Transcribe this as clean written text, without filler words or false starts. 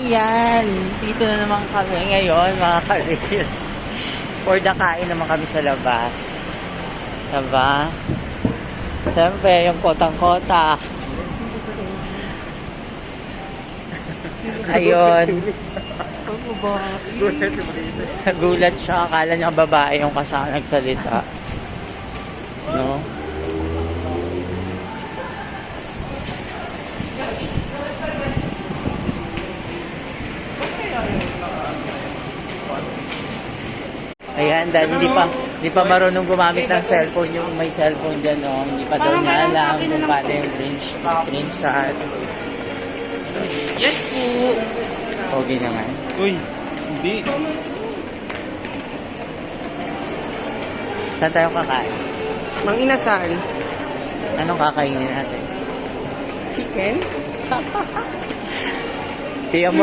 Ayan, dito na naman kami ngayon mga ka-reels. For the kain naman kami sa labas. Diba? Siyempre, yung kotang-kota. Ayun. Nagulat siya. Akala niya babae yung kasama nagsalita. No? Ayan, dahil hindi pa marunong gumamit ng cellphone yung may cellphone dyan, no? Hindi pa daw niya alam kung paano yung screenshot. Yes po. Okay naman. Uy, hindi. Saan tayo kakain? Mang inasal. Anong kakainin natin? Chicken? Tiyan mo